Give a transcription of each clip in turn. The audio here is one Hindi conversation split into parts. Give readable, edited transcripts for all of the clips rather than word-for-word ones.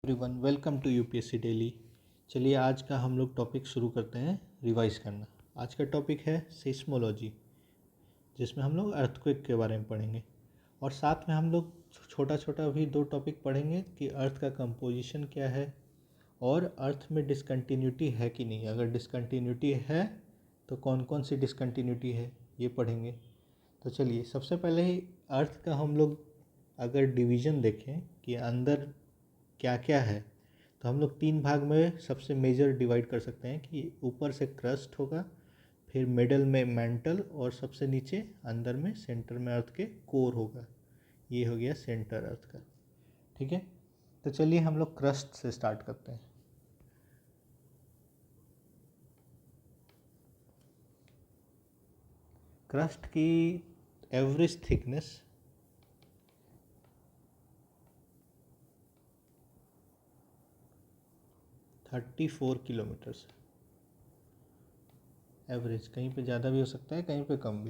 Everyone, welcome to UPSC daily. चलिए आज का हम लोग टॉपिक शुरू करते हैं रिवाइज करना। आज का टॉपिक है सेस्मोलॉजी, जिसमें हम लोग अर्थक्वेक के बारे में पढ़ेंगे और साथ में हम लोग छोटा छोटा भी दो टॉपिक पढ़ेंगे कि अर्थ का कंपोजिशन क्या है और अर्थ में डिसकंटिन्यूटी है कि नहीं। अगर डिसकंटिन्यूटी है तो कौन कौन सी डिसकंटिन्यूटी है ये पढ़ेंगे। तो चलिए सबसे पहले ही अर्थ का हम लोग अगर डिवीज़न देखें कि अंदर क्या क्या है, तो हम लोग तीन भाग में सबसे मेजर डिवाइड कर सकते हैं कि ऊपर से क्रस्ट होगा, फिर मिडल में मेंटल और सबसे नीचे अंदर में सेंटर में अर्थ के कोर होगा। ये हो गया सेंटर अर्थ का। ठीक है, तो चलिए हम लोग क्रस्ट से स्टार्ट करते हैं। क्रस्ट की एवरेज थिकनेस 34 किलोमीटर्स, एवरेज। कहीं पे ज़्यादा भी हो सकता है, कहीं पे कम भी,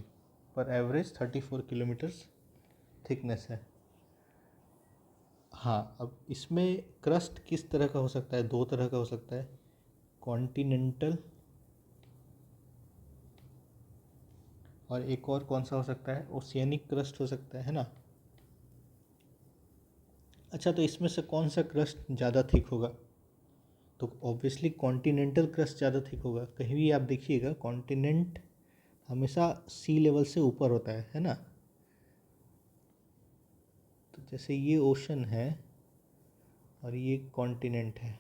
पर एवरेज 34 किलोमीटर्स थिकनेस है। हाँ, अब इसमें क्रस्ट किस तरह का हो सकता है? दो तरह का हो सकता है, कॉन्टिनेंटल और एक और कौन सा हो सकता है? ओशियनिक क्रस्ट हो सकता है ना। अच्छा, तो इसमें से कौन सा क्रस्ट ज़्यादा थिक होगा? तो ऑब्वियसली कॉन्टिनेंटल क्रस्ट ज़्यादा थिक होगा। कहीं भी आप देखिएगा कॉन्टिनेंट हमेशा सी लेवल से ऊपर होता है ना। तो जैसे ये ओशन है और ये कॉन्टिनेंट है,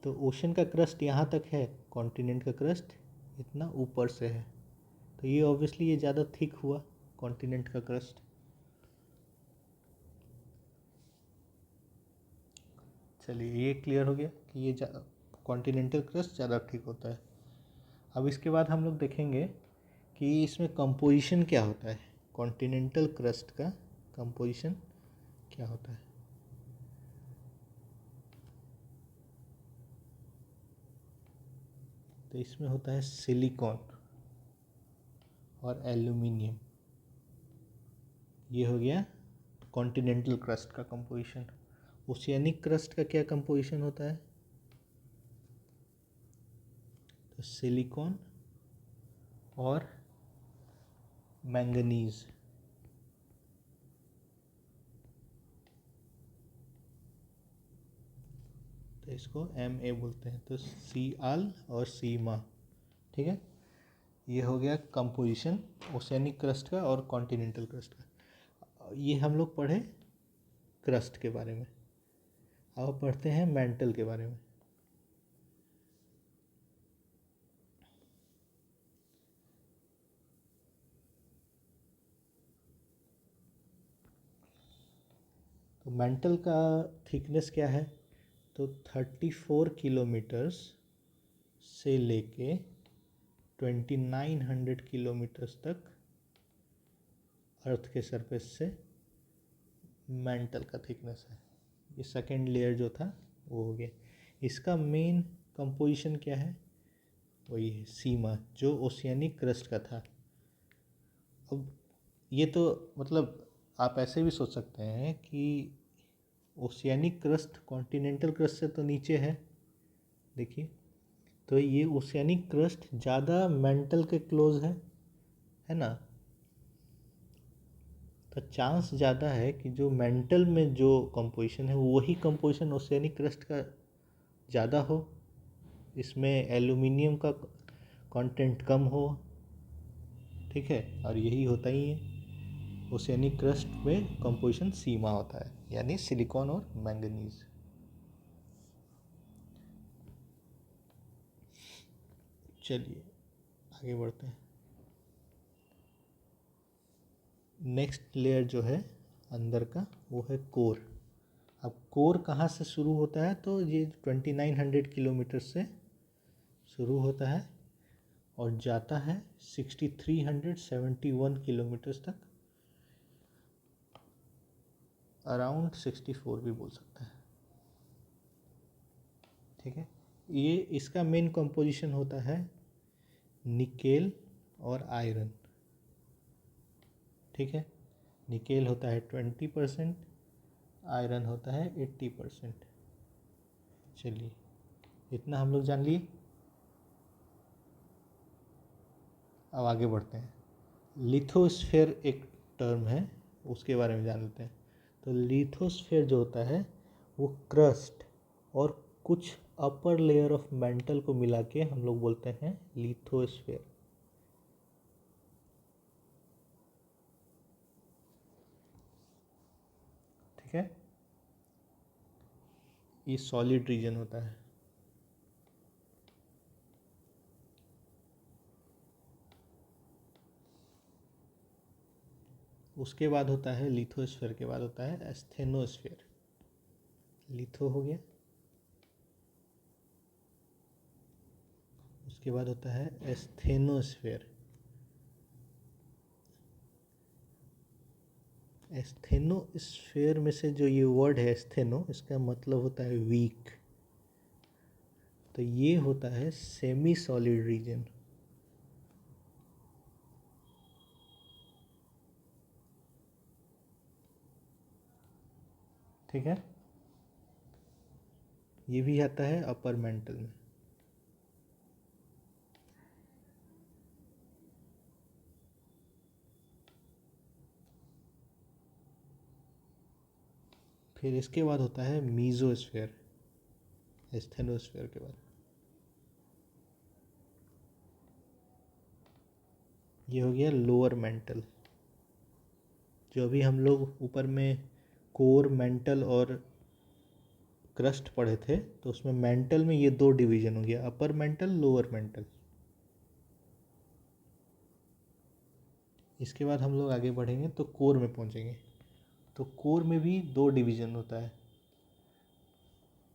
तो ओशन का क्रस्ट यहाँ तक है, कॉन्टिनेंट का क्रस्ट इतना ऊपर से है, तो ये ऑब्वियसली ये ज़्यादा थिक हुआ कॉन्टिनेंट का क्रस्ट। चलिए ये क्लियर हो गया कि ये कॉन्टिनेंटल क्रस्ट ज़्यादा थिक होता है। अब इसके बाद हम लोग देखेंगे कि इसमें कंपोजिशन क्या होता है, कॉन्टिनेंटल क्रस्ट का कंपोजिशन क्या होता है। तो इसमें होता है सिलिकॉन और एल्यूमिनियम। ये हो गया कॉन्टिनेंटल क्रस्ट का कंपोजिशन। ओशियनिक क्रस्ट का क्या कंपोजिशन होता है? तो सिलिकॉन और मैंगनीज। तो इसको Ma बोलते हैं, तो Cl और सीमा। ठीक है, ये हो गया कंपोजिशन ओशियनिक क्रस्ट का और कॉन्टिनेंटल क्रस्ट का। ये हम लोग पढ़े क्रस्ट के बारे में। अब पढ़ते हैं मेंटल के बारे में। तो मेंटल का थिकनेस क्या है? तो 34 किलोमीटर्स से लेके 2900 किलोमीटर्स तक अर्थ के सरफेस से मेंटल का थिकनेस है। ये सेकेंड लेयर जो था वो हो गया। इसका मेन कंपोजिशन क्या है? वही है सीमा, जो ओशियनिक क्रस्ट का था। अब ये तो मतलब आप ऐसे भी सोच सकते हैं कि ओशियनिक क्रस्ट कॉन्टिनेंटल क्रस्ट से तो नीचे है, देखिए, तो ये ओशियनिक क्रस्ट ज़्यादा मेंटल के क्लोज है ना। तो चांस ज़्यादा है कि जो मेंटल में जो कंपोजिशन है वही कंपोजिशन ओशियनिक क्रस्ट का ज़्यादा हो, इसमें एल्यूमिनियम का कंटेंट कम हो। ठीक है, और यही होता ही है, ओशियनिक क्रस्ट में कंपोजिशन सीमा होता है, यानी सिलिकॉन और मैंगनीज। चलिए आगे बढ़ते हैं। नेक्स्ट लेयर जो है अंदर का वो है कोर। अब कोर कहाँ से शुरू होता है? तो ये 2900 किलोमीटर से शुरू होता है और जाता है 6371 किलोमीटर्स तक, अराउंड 64 भी बोल सकता है। ठीक है, ये इसका मेन कंपोजिशन होता है निकेल और आयरन। ठीक है, निकेल होता है 20%, आयरन होता है 80%। चलिए इतना हम लोग जान लिए। अब आगे बढ़ते हैं। लिथोस्फेयर एक टर्म है, उसके बारे में जान लेते हैं। तो लिथोस्फेयर जो होता है वो क्रस्ट और कुछ अपर लेयर ऑफ मेंटल को मिला के हम लोग बोलते हैं लिथोस्फेयर। ठीक है, ये सॉलिड रीजन होता है। उसके बाद होता है लिथोस्फेयर के बाद होता है एस्थेनोस्फेयर। लिथो हो गया, उसके बाद होता है एस्थेनोस्फेयर। एस्थेनोस्फेयर में से जो ये वर्ड है एस्थेनो, इसका मतलब होता है वीक। तो ये होता है सेमी सॉलिड रीजन। ठीक है, ये भी आता है अपर मेंटल में। फिर इसके बाद होता है मीजोस्फेयर, एस्थेनोस्फेयर के बाद। ये हो गया लोअर मेंटल। जो अभी हम लोग ऊपर में कोर, मेंटल और क्रस्ट पढ़े थे, तो उसमें मेंटल में ये दो डिवीजन हो गया, अपर मेंटल, लोअर मेंटल। इसके बाद हम लोग आगे बढ़ेंगे तो कोर में पहुंचेंगे। तो कोर में भी दो डिवीजन होता है,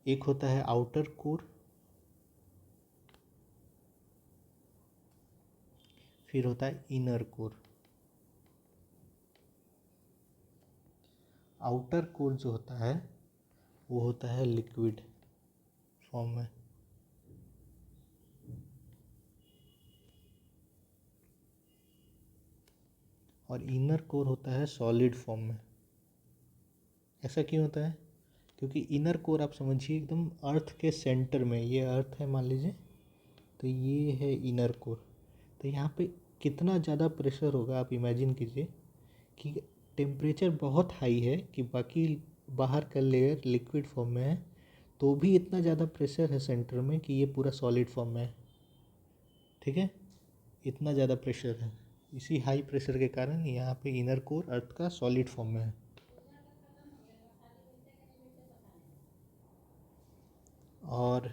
एक होता है आउटर कोर, फिर होता है इनर कोर। आउटर कोर जो होता है वो होता है लिक्विड फॉर्म में, और इनर कोर होता है सॉलिड फॉर्म में। ऐसा क्यों होता है? क्योंकि इनर कोर आप समझिए एकदम अर्थ के सेंटर में, ये अर्थ है मान लीजिए, तो ये है इनर कोर। तो यहाँ पे कितना ज़्यादा प्रेशर होगा आप इमेजिन कीजिए कि टेम्परेचर बहुत हाई है कि बाकी बाहर का लेयर लिक्विड फॉर्म में है, तो भी इतना ज़्यादा प्रेशर है सेंटर में कि ये पूरा सॉलिड फॉर्म में है। ठीक है, इतना ज़्यादा प्रेशर है, इसी हाई प्रेशर के कारण यहाँ पे इनर कोर अर्थ का सॉलिड फॉर्म में है। और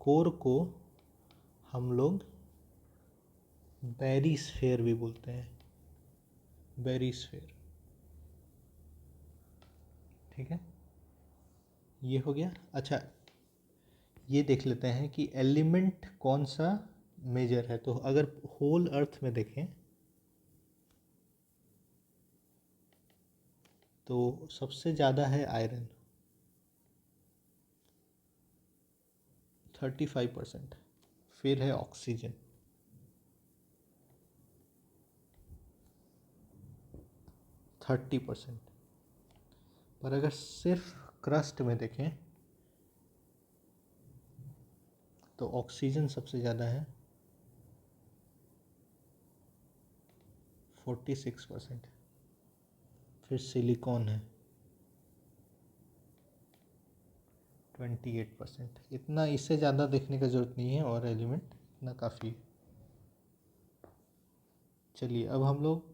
कोर को हम लोग बैरिस्फेयर भी बोलते हैं, बैरिस्फेयर। ठीक है, ये हो गया। अच्छा, ये देख लेते हैं कि एलिमेंट कौन सा मेजर है। तो अगर होल अर्थ में देखें तो सबसे ज़्यादा है आयरन, 35%। फिर है ऑक्सीजन, 30%। पर अगर सिर्फ क्रस्ट में देखें तो ऑक्सीजन सबसे ज़्यादा है, 46%। फिर सिलिकॉन है 28%। इतना, इससे ज़्यादा देखने का ज़रूरत नहीं है, और एलिमेंट इतना काफ़ी है। चलिए अब हम लोग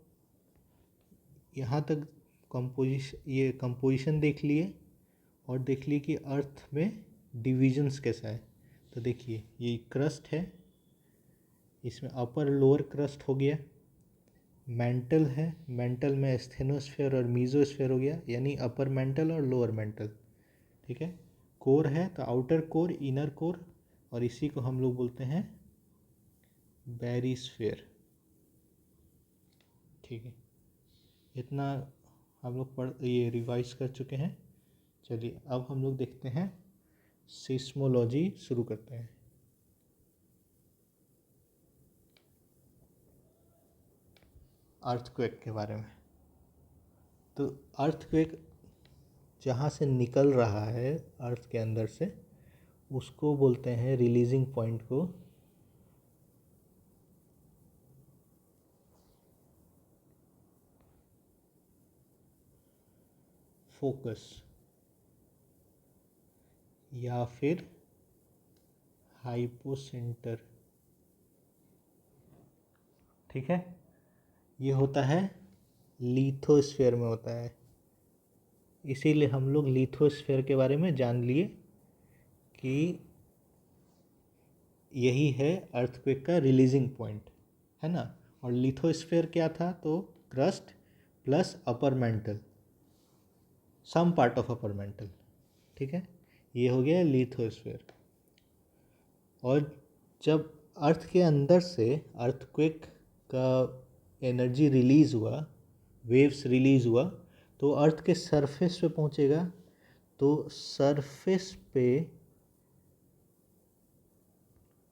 यहाँ तक कंपोजिशन देख लिए, और देख लिए कि अर्थ में डिविजन्स कैसा है। तो देखिए ये क्रस्ट है, इसमें अपर लोअर क्रस्ट हो गया। मेंटल है, मेंटल में एस्थेनोस्फेयर और मीजोस्फेयर हो गया, यानी अपर मेंटल और लोअर मेंटल। ठीक है, कोर है तो आउटर कोर, इनर कोर, और इसी को हम लोग बोलते हैं बैरिस्फेयर। ठीक है, इतना हम लोग ये रिवाइज कर चुके हैं। चलिए अब हम लोग देखते हैं, सिस्मोलॉजी शुरू करते हैं। अर्थक्वेक के बारे में। तो अर्थक्वेक जहाँ से निकल रहा है अर्थ के अंदर से, उसको बोलते हैं रिलीजिंग पॉइंट को फोकस या फिर हाइपोसेंटर। ठीक है, ये होता है लिथोस्फीयर में होता है, इसीलिए हम लोग लिथोस्फीयर के बारे में जान लिए कि यही है अर्थक्वेक का रिलीजिंग पॉइंट, है ना। और लिथोस्फीयर क्या था, तो crust plus upper mantle, some part of upper mantle. ठीक है, ये हो गया लिथोस्फीयर। और जब अर्थ के अंदर से अर्थक्वेक का एनर्जी रिलीज़ हुआ, वेव्स रिलीज़ हुआ, तो अर्थ के सरफेस पे पहुंचेगा, तो सरफेस पे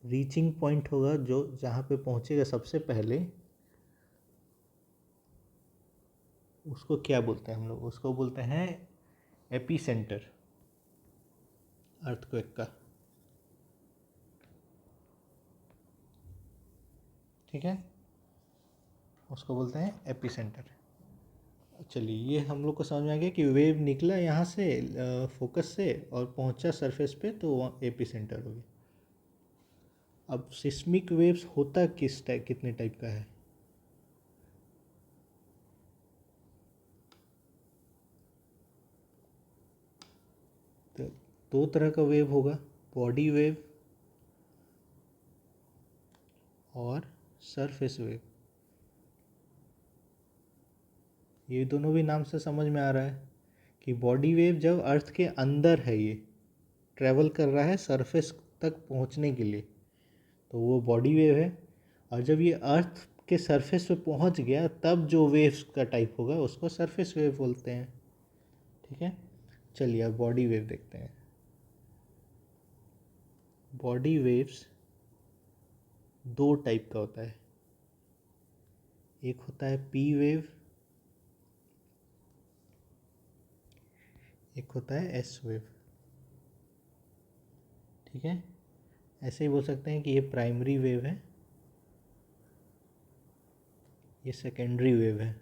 रीचिंग पॉइंट होगा, जो जहाँ पे पहुंचेगा सबसे पहले, उसको क्या बोलते हैं हम लोग, उसको बोलते हैं एपीसेंटर अर्थक्वेक का। ठीक है, उसको बोलते हैं एपीसेंटर। चलिए, ये हम लोग को समझ में आ गया कि वेव निकला यहाँ से फोकस से और पहुँचा सरफेस पे, तो वहाँ एपीसेंटर हो गया। अब सिस्मिक वेव्स होता किस टाइप, कितने टाइप का है, तो दो तरह का वेव होगा, बॉडी वेव और सरफेस वेव। ये दोनों भी नाम से समझ में आ रहा है कि बॉडी वेव जब अर्थ के अंदर है, ये ट्रैवल कर रहा है सरफेस तक पहुंचने के लिए, तो वो बॉडी वेव है। और जब ये अर्थ के सरफेस पे पहुंच गया, तब जो वेव्स का टाइप होगा उसको सरफेस वेव बोलते हैं। ठीक है, चलिए अब बॉडी वेव देखते हैं। बॉडी वेव्स दो टाइप का होता है, एक होता है पी वेव, एक होता है एस वेव। ठीक है, ऐसे ही बोल सकते हैं कि ये प्राइमरी वेव है, ये सेकेंडरी वेव है।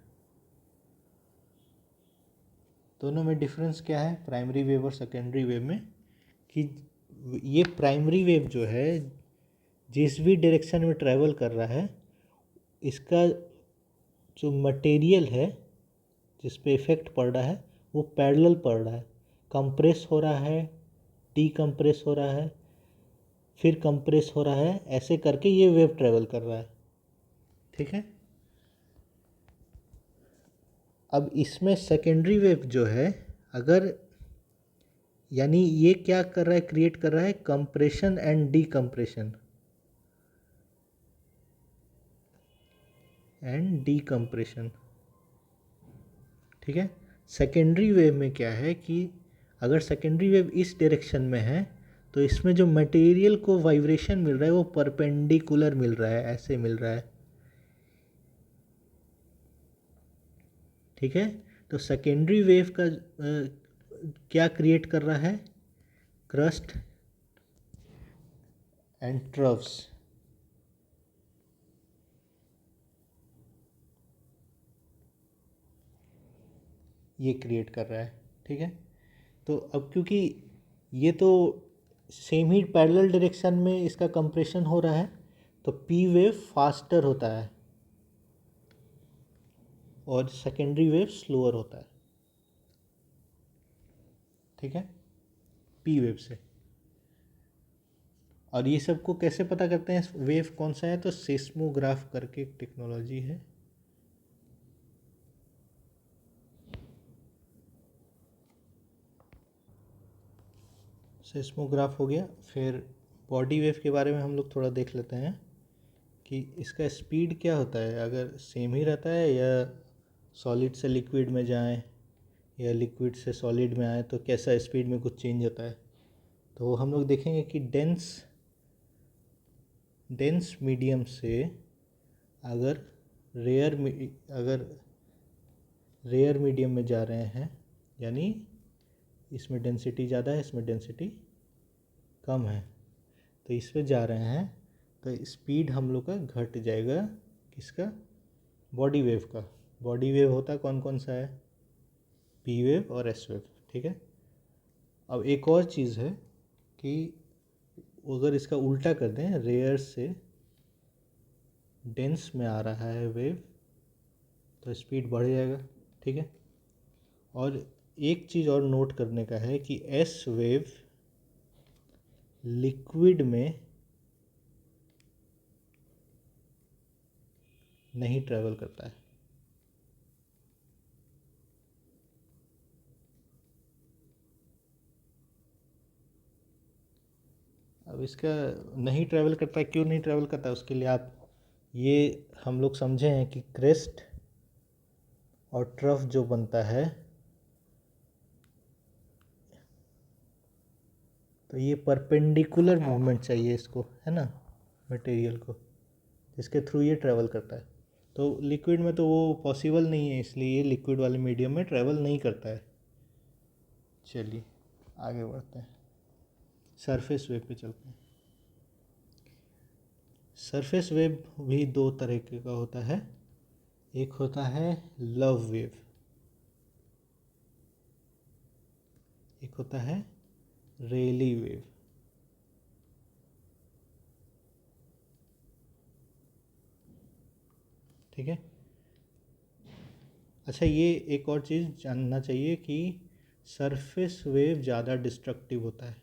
दोनों में डिफरेंस क्या है प्राइमरी वेव और सेकेंडरी वेव में, कि ये प्राइमरी वेव जो है जिस भी डायरेक्शन में ट्रैवल कर रहा है, इसका जो मटेरियल है जिस पे इफ़ेक्ट पड़ रहा है वो पैरेलल पड़ रहा है, कंप्रेस हो रहा है, डीकम्प्रेस हो रहा है, फिर कंप्रेस हो रहा है, ऐसे करके ये वेव ट्रैवल कर रहा है। ठीक है, अब इसमें सेकेंडरी वेव जो है, अगर यानी ये क्या कर रहा है, क्रिएट कर रहा है कंप्रेशन एंड डीकम्प्रेशन ठीक है, सेकेंडरी वेव में क्या है कि अगर सेकेंडरी वेव इस डायरेक्शन में है, तो इसमें जो मटेरियल को वाइब्रेशन मिल रहा है वो परपेंडिकुलर मिल रहा है, ऐसे मिल रहा है। ठीक है, तो सेकेंडरी वेव का क्या क्रिएट कर रहा है, क्रस्ट एंड ट्रव्स। ये क्रिएट कर रहा है। ठीक है, तो अब क्योंकि ये तो सेम ही पैरेलल डायरेक्शन में इसका कंप्रेशन हो रहा है, तो पी वेव फास्टर होता है और सेकेंडरी वेव स्लोअर होता है। ठीक है, पी वेव से। और ये सबको कैसे पता करते हैं वेव कौन सा है, तो सेस्मोग्राफ करके एक टेक्नोलॉजी है, सेस्मोग्राफ हो गया। फिर बॉडी वेव के बारे में हम लोग थोड़ा देख लेते हैं कि इसका स्पीड क्या होता है, अगर सेम ही रहता है या सॉलिड से लिक्विड में जाएं या लिक्विड से सॉलिड में आए तो कैसा स्पीड में कुछ चेंज होता है। तो हम लोग देखेंगे कि डेंस मीडियम से अगर अगर रेयर मीडियम में जा रहे हैं, यानी इसमें डेंसिटी ज़्यादा है, इसमें डेंसिटी कम है, तो इस पे जा रहे हैं तो स्पीड हम लोग का घट जाएगा। किसका? बॉडी वेव का। बॉडी वेव होता कौन कौन सा है? पी वेव और एस वेव। ठीक है। अब एक और चीज़ है कि अगर इसका उल्टा कर दें, रेयर से डेंस में आ रहा है वेव, तो स्पीड बढ़ जाएगा। ठीक है। और एक चीज़ और नोट करने का है कि एस वेव लिक्विड में नहीं ट्रैवल करता है। अब इसका नहीं ट्रैवल करता है, क्यों नहीं ट्रैवल करता है? उसके लिए आप ये हम लोग समझे हैं कि क्रेस्ट और ट्रफ जो बनता है, तो ये परपेंडिकुलर मूवमेंट चाहिए इसको, है ना, मटेरियल को, जिसके थ्रू ये ट्रैवल करता है। तो लिक्विड में तो वो पॉसिबल नहीं है, इसलिए ये लिक्विड वाले मीडियम में ट्रैवल नहीं करता है। चलिए आगे बढ़ते हैं, सरफेस वेव पे चलते हैं। सरफेस वेव भी दो तरीके का होता है। एक होता है लव वेव, एक होता है रेली वेव। ठीक है। अच्छा, ये एक और चीज़ जानना चाहिए कि सरफेस वेव ज़्यादा डिस्ट्रक्टिव होता है।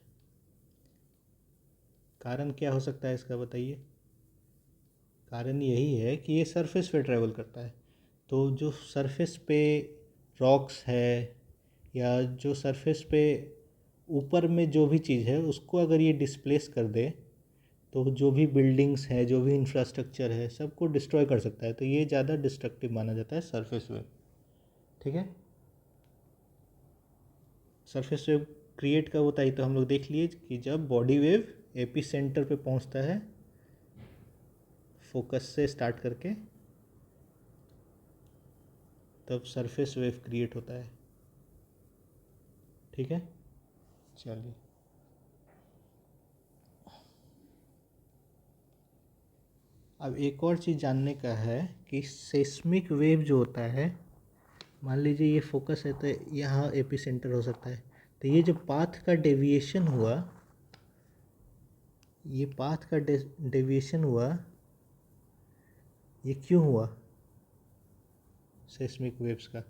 कारण क्या हो सकता है इसका, बताइए। कारण यही है कि ये सरफेस पे ट्रैवल करता है, तो जो सरफेस पे रॉक्स है या जो सरफेस पे ऊपर में जो भी चीज़ है उसको अगर ये डिस्प्लेस कर दे, तो जो भी बिल्डिंग्स है, जो भी इंफ्रास्ट्रक्चर है, सबको डिस्ट्रॉय कर सकता है। तो ये ज़्यादा डिस्ट्रक्टिव माना जाता है सरफेस वेव। ठीक है। सरफेस वेव क्रिएट कब होता है, तो हम लोग देख लिए कि जब बॉडी वेव एपी सेंटर पे पहुंचता है, फोकस से स्टार्ट करके, तब सरफेस वेव क्रिएट होता है। ठीक है। चलिए, अब एक और चीज़ जानने का है कि सेस्मिक वेव जो होता है, मान लीजिए ये फोकस है तो यहाँ एपी सेंटर हो सकता है, तो ये जो पाथ का डेविएशन हुआ, ये पाथ का डेविएशन हुआ, ये क्यों हुआ सेस्मिक वेव्स का?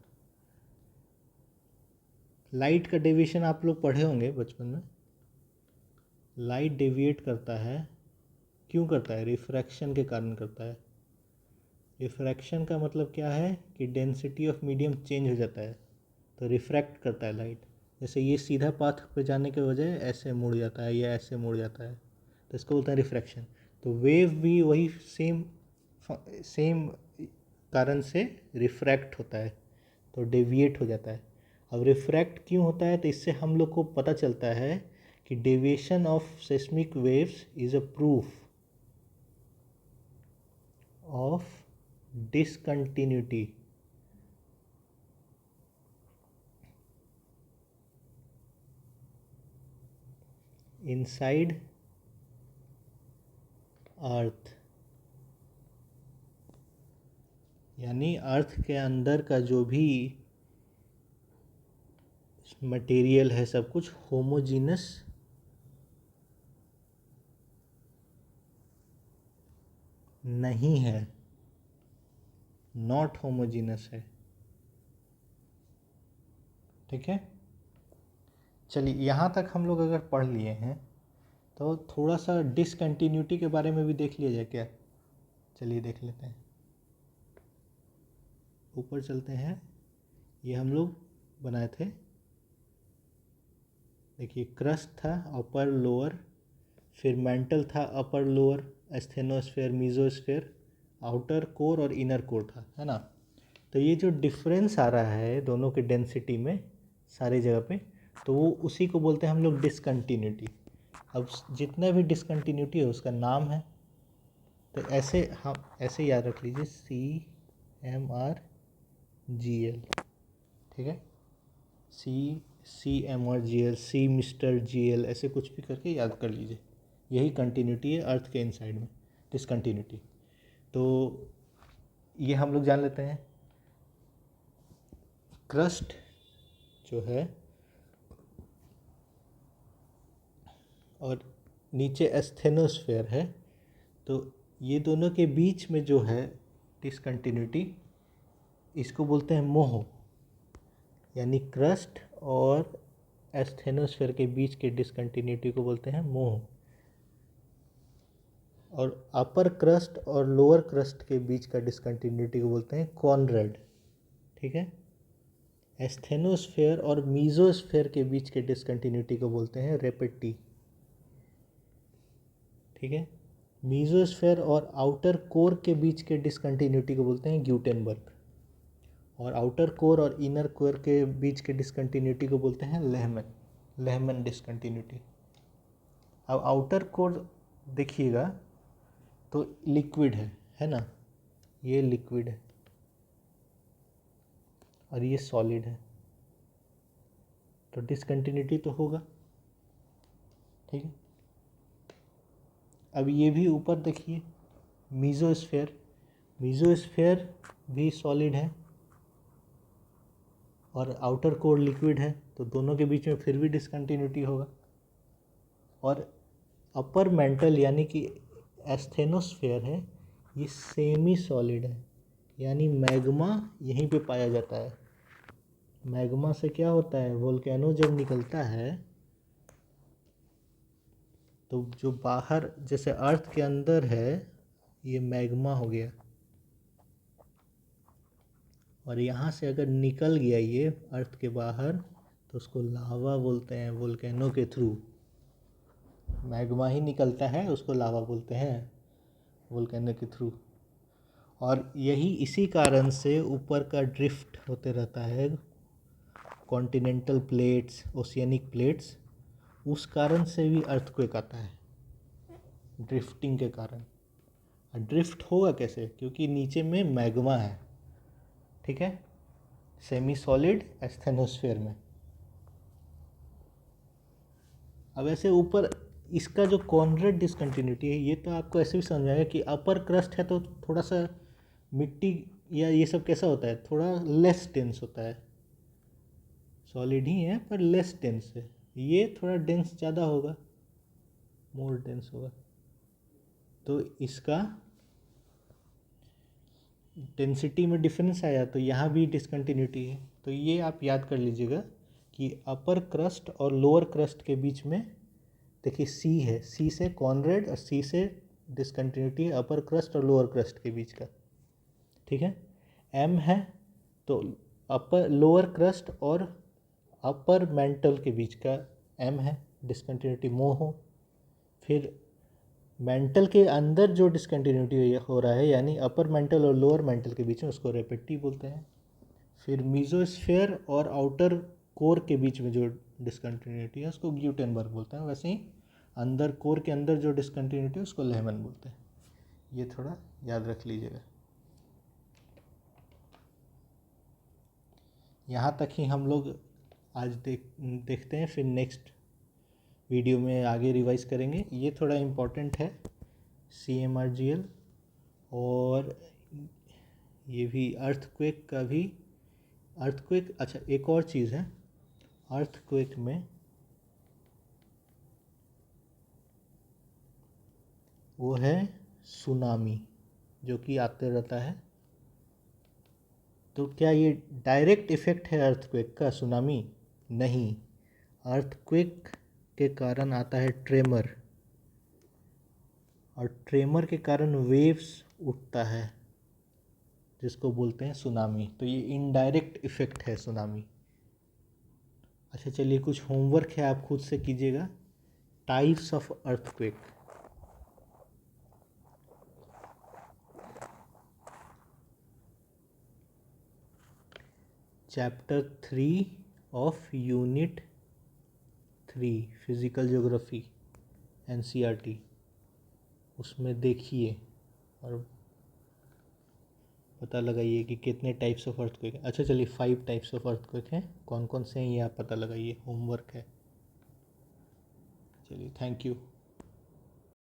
लाइट का डेविएशन आप लोग पढ़े होंगे बचपन में। लाइट डेविएट करता है, क्यों करता है? रिफ्रैक्शन के कारण करता है। रिफ्रैक्शन का मतलब क्या है कि डेंसिटी ऑफ मीडियम चेंज हो जाता है, तो रिफ्रैक्ट करता है लाइट। जैसे ये सीधा पाथ पे जाने के बजाय ऐसे मुड़ जाता है या ऐसे मुड़ जाता है, तो इसको बोलते हैं रिफ्रैक्शन। तो वेव भी वही सेम सेम कारण से रिफ्रैक्ट होता है, तो डेविएट हो जाता है। अब रिफ्रैक्ट क्यों होता है, तो इससे हम लोग को पता चलता है कि deviation of seismic waves is a proof of discontinuity inside अर्थ। यानी अर्थ के अंदर का जो भी मटेरियल है, सब कुछ होमोजीनस नहीं है, नॉट होमोजीनस है। ठीक है। चलिए, यहाँ तक हम लोग अगर पढ़ लिए हैं तो थोड़ा सा डिसकंटिन्यूटी के बारे में भी देख लिया जाए क्या? चलिए देख लेते हैं। ऊपर चलते हैं। ये हम लोग बनाए थे, देखिए क्रस्ट था अपर लोअर, फिर मेंटल था upper lower, asthenosphere, mesosphere, outer core और इनर कोर था, है ना। तो ये जो डिफरेंस आ रहा है दोनों के डेंसिटी में सारी जगह पे, तो वो उसी को बोलते हैं हम लोग डिसकंटिन्यूटी। अब जितना भी डिसकंटिन्यूटी है उसका नाम है, तो ऐसे हम ऐसे याद रख लीजिए, CMRGL। ठीक है, CMRGL, सी मिस्टर GL, ऐसे कुछ भी करके याद कर लीजिए। यही कंटिन्यूटी है अर्थ के इनसाइड में, डिसकंटिन्यूटी। तो ये हम लोग जान लेते हैं। क्रस्ट जो है और नीचे एस्थेनोस्फेयर है, तो ये दोनों के बीच में जो है डिसकंटिन्यूटी, इसको बोलते हैं मोह। यानी क्रस्ट और एस्थेनोस्फेयर के बीच के डिसकंटिन्यूटी को बोलते हैं मोह। और अपर क्रस्ट और लोअर क्रस्ट के बीच का डिसकंटिन्यूटी को बोलते हैं कॉनरेड। ठीक है। एस्थेनोस्फेयर और मीजोस्फेयर के बीच के डिसकंटिन्यूटी को बोलते हैं रेपेटी। ठीक है। मीजोस्फेयर और आउटर कोर के बीच के डिसकंटिन्यूटी को बोलते हैं ग्यूटेनबर्ग। और आउटर कोर और इनर कोर के बीच के डिसकंटिन्यूटी को बोलते हैं लेहमन डिसकंटिन्यूटी। अब आउटर कोर देखिएगा तो लिक्विड है ना, ये लिक्विड है और ये सॉलिड है, तो डिसकंटिन्यूटी तो होगा। ठीक है। अब ये भी ऊपर देखिए, मीजोस्फेयर भी सॉलिड है और आउटर कोर लिक्विड है, तो दोनों के बीच में फिर भी डिसकंटिन्यूटी होगा। और अपर मेंटल यानी कि एस्थेनोस्फेयर है, ये सेमी सॉलिड है, यानी मैग्मा यहीं पे पाया जाता है। मैग्मा से क्या होता है, वोल्केनो जब निकलता है तो जो बाहर जैसे अर्थ के अंदर है ये मैग्मा हो गया, और यहाँ से अगर निकल गया ये अर्थ के बाहर तो उसको लावा बोलते हैं, वोल्केनो के थ्रू। मैग्मा ही निकलता है, उसको लावा बोलते हैं वोल्केनो के थ्रू। और यही इसी कारण से ऊपर का ड्रिफ्ट होते रहता है, कॉन्टिनेंटल प्लेट्स, ओशियनिक प्लेट्स, उस कारण से भी अर्थक्वेक आता है, ड्रिफ्टिंग के कारण। ड्रिफ्ट होगा कैसे, क्योंकि नीचे में मैग्मा है। ठीक है। सेमी सॉलिड एस्थेनोस्फेयर में। अब ऐसे ऊपर इसका जो कॉनरेड डिसकंटिन्यूटी है, ये तो आपको ऐसे भी समझ में आएगा कि अपर क्रस्ट है तो थोड़ा सा मिट्टी या ये सब कैसा होता है, थोड़ा लेस डेंस होता है। सॉलिड ही है पर लेस डेंस है, ये थोड़ा डेंस ज़्यादा होगा, मोर डेंस होगा। तो इसका डेंसिटी में डिफरेंस आया, तो यहाँ भी डिसकंटिन्यूटी है। तो ये आप याद कर लीजिएगा कि अपर क्रस्ट और लोअर क्रस्ट के बीच में देखिए सी है, सी से कॉनरेड और सी से डिसकंटिन्यूटी है अपर क्रस्ट और लोअर क्रस्ट के बीच का। ठीक है। एम है तो अपर लोअर क्रस्ट और अपर मेंटल के बीच का एम है, डिसकंटिन्यूटी मोह हो। फिर मेंटल के अंदर जो डिसकंटिन्यूटी हो रहा है, यानी अपर मेंटल और लोअर मेंटल के बीच में, उसको रेपेटी बोलते हैं। फिर मीजोस्फेयर और आउटर कोर के बीच में जो डिसकंटिन्यूटी है उसको ग्यूटेनबर्ग बोलते हैं। वैसे ही अंदर कोर के अंदर जो डिसकंटिन्यूटी है उसको लेहमन बोलते हैं। ये थोड़ा याद रख लीजिएगा। यहाँ तक ही हम लोग आज देखते हैं, फिर नेक्स्ट वीडियो में आगे रिवाइज करेंगे। ये थोड़ा इम्पोर्टेंट है, CMRGL। और ये भी अर्थक्वेक का भी, अर्थक्वेक, अच्छा एक और चीज़ है अर्थक्वेक में, वो है सुनामी, जो कि आते रहता है। तो क्या ये डायरेक्ट इफेक्ट है अर्थक्वेक का सुनामी? नहीं, अर्थक्वेक के कारण आता है ट्रेमर, और ट्रेमर के कारण वेव्स उठता है, जिसको बोलते हैं सुनामी। तो ये इनडायरेक्ट इफेक्ट है सुनामी। अच्छा चलिए, कुछ होमवर्क है, आप खुद से कीजिएगा। Types of earthquake. Chapter 3 of unit 3 physical geography NCERT, उसमें देखिए और पता लगाइए कि कितने टाइप्स ऑफ अर्थक्वेक हैं। अच्छा चलिए 5 टाइप्स ऑफ अर्थक्वेक हैं, कौन कौन से हैं ये आप पता लगाइए, होमवर्क है। चलिए थैंक यू।